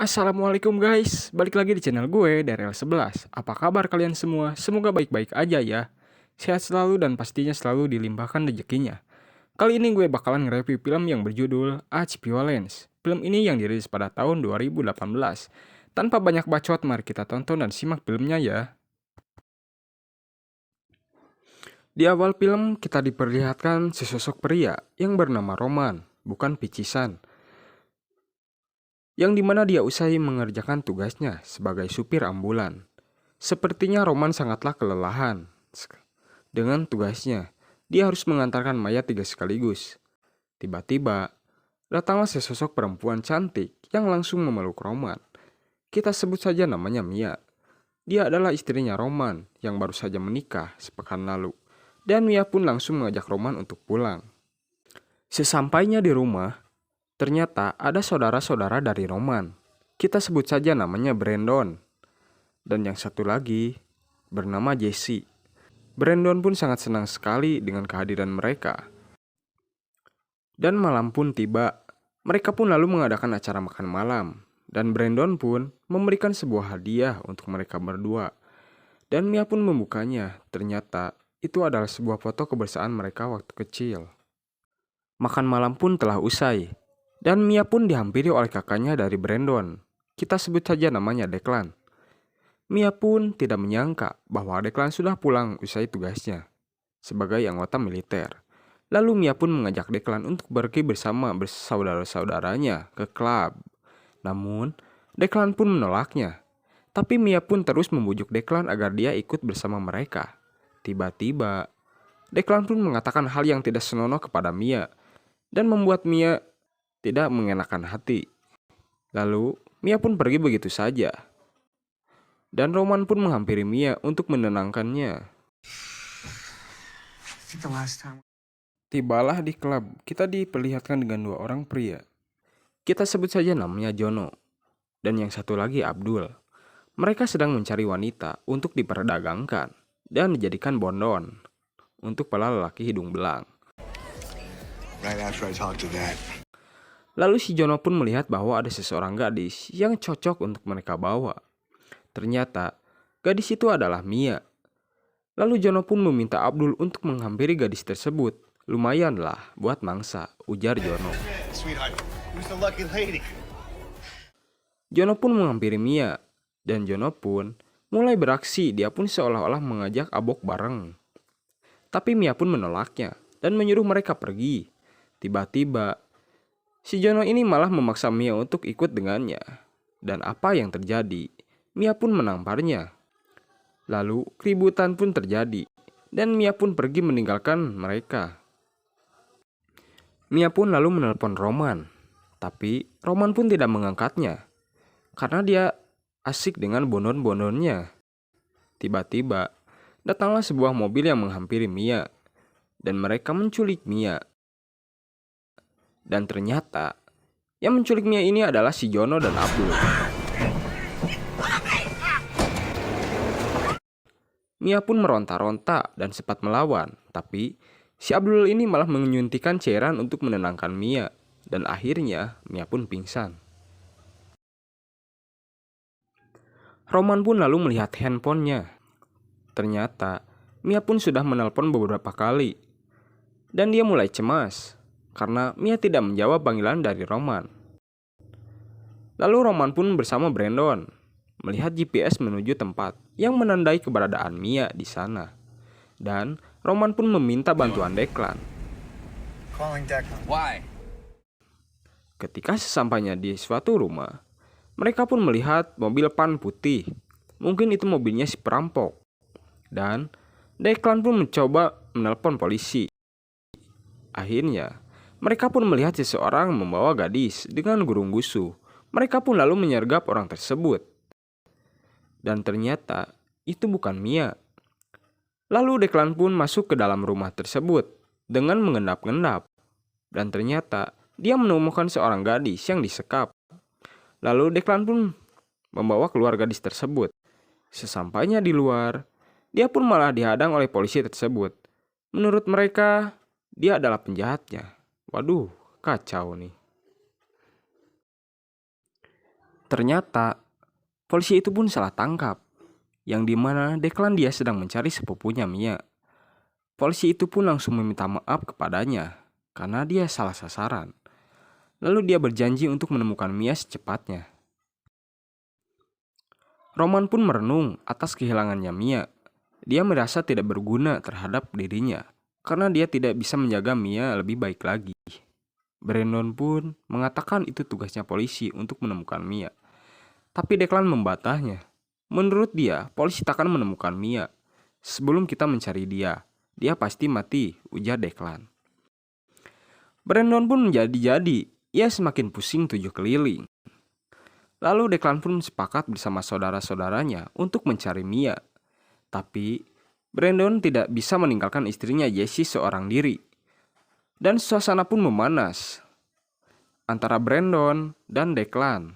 Assalamualaikum guys, balik lagi di channel gue, Daryl11. Apa kabar kalian semua? Semoga baik-baik aja ya. Sehat selalu dan pastinya selalu dilimpahkan rezekinya. Kali ini gue bakalan nge-review film yang berjudul Arch Violence. Film ini yang dirilis pada tahun 2018. Tanpa banyak bacot, mari kita tonton dan simak filmnya ya. Di awal film, kita diperlihatkan sesosok pria yang bernama Roman, bukan Picisan, yang dimana dia usai mengerjakan tugasnya sebagai supir ambulan. Sepertinya Roman sangatlah kelelahan dengan tugasnya. Dia harus mengantarkan mayat 3 sekaligus. Tiba-tiba, datanglah sesosok perempuan cantik yang langsung memeluk Roman. Kita sebut saja namanya Mia. Dia adalah istrinya Roman yang baru saja menikah sepekan lalu. Dan Mia pun langsung mengajak Roman untuk pulang. Sesampainya di rumah, ternyata ada saudara-saudara dari Roman. Kita sebut saja namanya Brandon. Dan yang satu lagi bernama Jesse. Brandon pun sangat senang sekali dengan kehadiran mereka. Dan malam pun tiba. Mereka pun lalu mengadakan acara makan malam. Dan Brandon pun memberikan sebuah hadiah untuk mereka berdua. Dan Mia pun membukanya. Ternyata itu adalah sebuah foto kebersamaan mereka waktu kecil. Makan malam pun telah usai. Dan Mia pun dihampiri oleh kakaknya dari Brandon. Kita sebut saja namanya Declan. Mia pun tidak menyangka bahwa Declan sudah pulang usai tugasnya sebagai anggota militer. Lalu Mia pun mengajak Declan untuk pergi bersama bersaudara-saudaranya ke klub. Namun, Declan pun menolaknya. Tapi Mia pun terus membujuk Declan agar dia ikut bersama mereka. Tiba-tiba, Declan pun mengatakan hal yang tidak senonoh kepada Mia dan membuat Mia tidak mengenakan hati. Lalu, Mia pun pergi begitu saja. Dan Roman pun menghampiri Mia untuk menenangkannya. Tibalah di klub, kita diperlihatkan dengan 2 orang pria. Kita sebut saja namanya Jono, dan yang satu lagi Abdul. Mereka sedang mencari wanita untuk diperdagangkan dan dijadikan bondon untuk para lelaki hidung belang. Lalu si Jono pun melihat bahwa ada seseorang gadis yang cocok untuk mereka bawa. Ternyata gadis itu adalah Mia. Lalu Jono pun meminta Abdul untuk menghampiri gadis tersebut. Lumayanlah buat mangsa, ujar Jono. Jono pun menghampiri Mia. Dan Jono pun mulai beraksi, dia pun seolah-olah mengajak abok bareng. Tapi Mia pun menolaknya dan menyuruh mereka pergi. Tiba-tiba, si Jono ini malah memaksa Mia untuk ikut dengannya. Dan apa yang terjadi? Mia pun menamparnya. Lalu keributan pun terjadi. Dan Mia pun pergi meninggalkan mereka. Mia pun lalu menelpon Roman. Tapi Roman pun tidak mengangkatnya. Karena dia asik dengan bondon-bondonnya. Tiba-tiba, datanglah sebuah mobil yang menghampiri Mia. Dan mereka menculik Mia. Dan ternyata, yang menculik Mia ini adalah si Jono dan Abdul. Mia pun meronta-ronta dan sempat melawan, tapi si Abdul ini malah menyuntikkan cairan untuk menenangkan Mia, dan akhirnya Mia pun pingsan. Roman pun lalu melihat handphonenya. Ternyata Mia pun sudah menelpon beberapa kali, dan dia mulai cemas karena Mia tidak menjawab panggilan dari Roman. Lalu Roman pun bersama Brandon melihat GPS menuju tempat yang menandai keberadaan Mia di sana. Dan Roman pun meminta bantuan Declan. Ketika sesampainya di suatu rumah, mereka pun melihat mobil van putih. Mungkin itu mobilnya si perampok. Dan Declan pun mencoba menelpon polisi. Akhirnya, mereka pun melihat seseorang membawa gadis dengan gurung gusu. Mereka pun lalu menyergap orang tersebut. Dan ternyata itu bukan Mia. Lalu Declan pun masuk ke dalam rumah tersebut dengan mengendap-endap. Dan ternyata dia menemukan seorang gadis yang disekap. Lalu Declan pun membawa keluar gadis tersebut. Sesampainya di luar, dia pun malah dihadang oleh polisi tersebut. Menurut mereka, dia adalah penjahatnya. Waduh, kacau nih. Ternyata polisi itu pun salah tangkap, yang dimana Declan dia sedang mencari sepupunya Mia. Polisi itu pun langsung meminta maaf kepadanya karena dia salah sasaran. Lalu dia berjanji untuk menemukan Mia secepatnya. Roman pun merenung atas kehilangannya Mia. Dia merasa tidak berguna terhadap dirinya karena dia tidak bisa menjaga Mia lebih baik lagi. Brandon pun mengatakan itu tugasnya polisi untuk menemukan Mia. Tapi Declan membantahnya. Menurut dia, polisi takkan menemukan Mia. Sebelum kita mencari dia, dia pasti mati, ujar Declan. Brandon pun menjadi-jadi. Ia semakin pusing 7 keliling. Lalu Declan pun sepakat bersama saudara-saudaranya untuk mencari Mia. Tapi Brandon tidak bisa meninggalkan istrinya Jessie seorang diri. Dan suasana pun memanas antara Brandon dan Declan.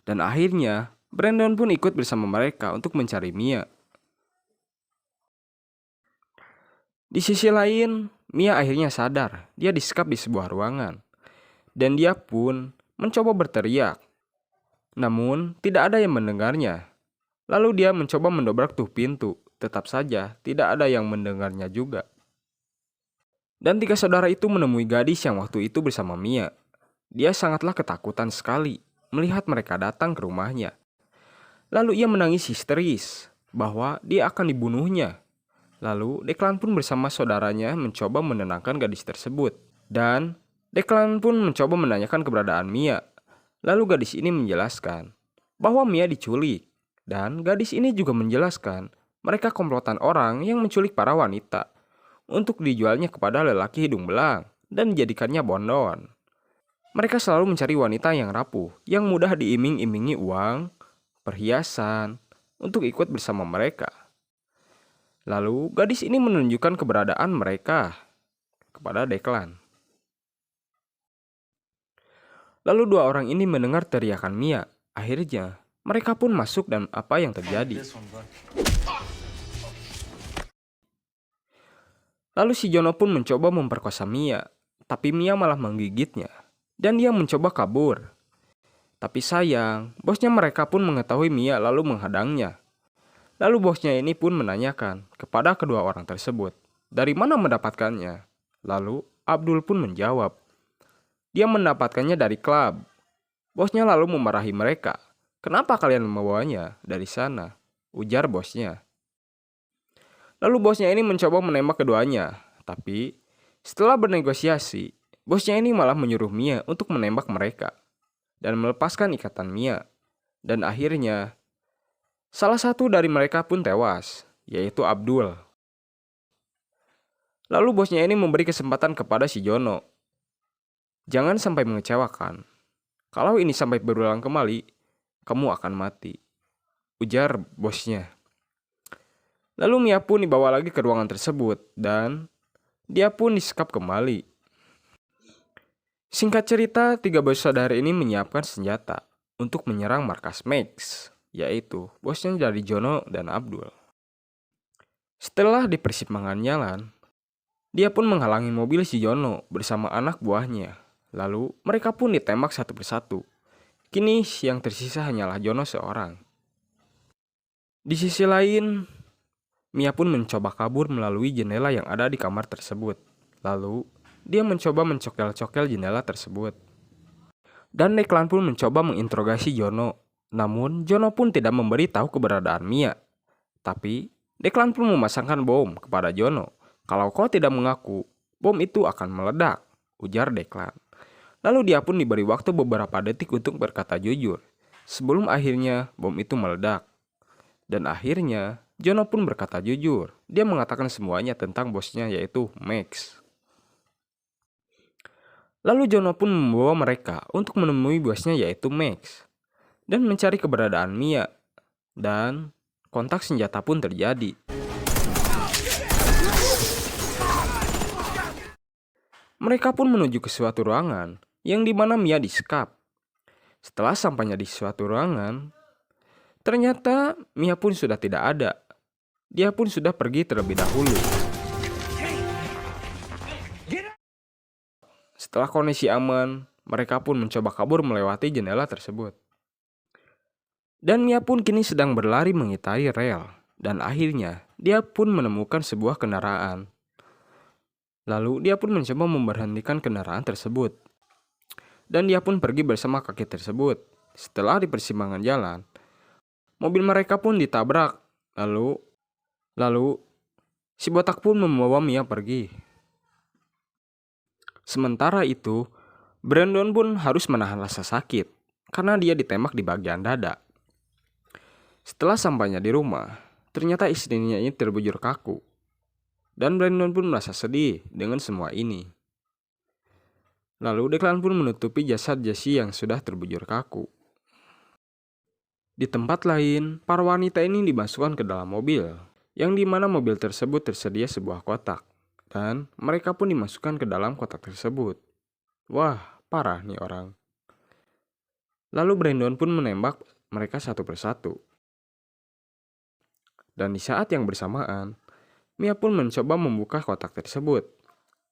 Dan akhirnya Brandon pun ikut bersama mereka untuk mencari Mia. Di sisi lain, Mia akhirnya sadar. Dia disekap di sebuah ruangan. Dan dia pun mencoba berteriak. Namun tidak ada yang mendengarnya. Lalu dia mencoba mendobrak tuh pintu. Tetap saja tidak ada yang mendengarnya juga. Dan 3 saudara itu menemui gadis yang waktu itu bersama Mia. Dia sangatlah ketakutan sekali melihat mereka datang ke rumahnya. Lalu ia menangis histeris bahwa dia akan dibunuhnya. Lalu Declan pun bersama saudaranya mencoba menenangkan gadis tersebut. Dan Declan pun mencoba menanyakan keberadaan Mia. Lalu gadis ini menjelaskan bahwa Mia diculik. Dan gadis ini juga menjelaskan mereka komplotan orang yang menculik para wanita untuk dijualnya kepada lelaki hidung belang dan dijadikannya bondon. Mereka selalu mencari wanita yang rapuh, yang mudah diiming-imingi uang, perhiasan, untuk ikut bersama mereka. Lalu gadis ini menunjukkan keberadaan mereka kepada Declan. Lalu 2 orang ini mendengar teriakan Mia. Akhirnya mereka pun masuk dan apa yang terjadi. Lalu si Jono pun mencoba memperkosa Mia, tapi Mia malah menggigitnya. Dan dia mencoba kabur. Tapi sayang, bosnya mereka pun mengetahui Mia lalu menghadangnya. Lalu bosnya ini pun menanyakan kepada kedua orang tersebut, dari mana mendapatkannya? Lalu Abdul pun menjawab, dia mendapatkannya dari klub. Bosnya lalu memarahi mereka. Kenapa kalian membawanya dari sana? Ujar bosnya. Lalu bosnya ini mencoba menembak keduanya. Tapi setelah bernegosiasi, bosnya ini malah menyuruh Mia untuk menembak mereka dan melepaskan ikatan Mia. Dan akhirnya salah satu dari mereka pun tewas, yaitu Abdul. Lalu bosnya ini memberi kesempatan kepada si Jono. Jangan sampai mengecewakan. Kalau ini sampai berulang kembali, kamu akan mati, ujar bosnya. Lalu Mia pun dibawa lagi ke ruangan tersebut dan dia pun disekap kembali. Singkat cerita, 3 bersaudara ini menyiapkan senjata untuk menyerang markas Max, yaitu bosnya dari Jono dan Abdul. Setelah di persimpangan jalan, dia pun menghalangi mobil si Jono bersama anak buahnya. Lalu mereka pun ditembak satu persatu. Kini yang tersisa hanyalah Jono seorang. Di sisi lain, Mia pun mencoba kabur melalui jendela yang ada di kamar tersebut. Lalu dia mencoba mencokel-cokel jendela tersebut. Dan Declan pun mencoba menginterogasi Jono. Namun Jono pun tidak memberi tahu keberadaan Mia. Tapi Declan pun memasangkan bom kepada Jono. Kalau kau tidak mengaku, bom itu akan meledak, ujar Declan. Lalu dia pun diberi waktu beberapa detik untuk berkata jujur. Sebelum akhirnya bom itu meledak. Dan akhirnya Jono pun berkata jujur. Dia mengatakan semuanya tentang bosnya yaitu Max. Lalu Jono pun membawa mereka untuk menemui bosnya yaitu Max dan mencari keberadaan Mia. Dan kontak senjata pun terjadi. Mereka pun menuju ke suatu ruangan yang dimana Mia disekap. Setelah sampainya di suatu ruangan, ternyata Mia pun sudah tidak ada. Dia pun sudah pergi terlebih dahulu. Setelah kondisi aman, mereka pun mencoba kabur melewati jendela tersebut. Dan Mia pun kini sedang berlari mengitari rel. Dan akhirnya dia pun menemukan sebuah kendaraan. Lalu dia pun mencoba memberhentikan kendaraan tersebut. Dan dia pun pergi bersama kaki tersebut. Setelah di persimpangan jalan, mobil mereka pun ditabrak. Lalu si botak pun membawa Mia pergi. Sementara itu, Brandon pun harus menahan rasa sakit karena dia ditembak di bagian dada. Setelah sampainya di rumah, ternyata istrinya ini terbujur kaku. Dan Brandon pun merasa sedih dengan semua ini. Lalu Declan pun menutupi jasad Jessie yang sudah terbujur kaku. Di tempat lain, para wanita ini dimasukkan ke dalam mobil, yang dimana mobil tersebut tersedia sebuah kotak. Dan mereka pun dimasukkan ke dalam kotak tersebut. Wah, parah nih orang. Lalu Brandon pun menembak mereka satu persatu. Dan di saat yang bersamaan, Mia pun mencoba membuka kotak tersebut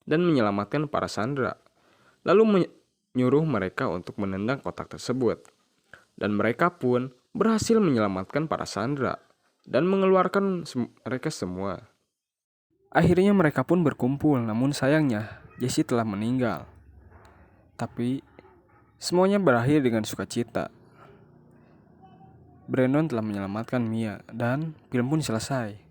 dan menyelamatkan para sandera. Lalu menyuruh mereka untuk menendang kotak tersebut. Dan mereka pun berhasil menyelamatkan para sandera dan mengeluarkan mereka semua. Akhirnya mereka pun berkumpul, namun sayangnya Jessie telah meninggal. Tapi semuanya berakhir dengan sukacita. Brandon telah menyelamatkan Mia dan film pun selesai.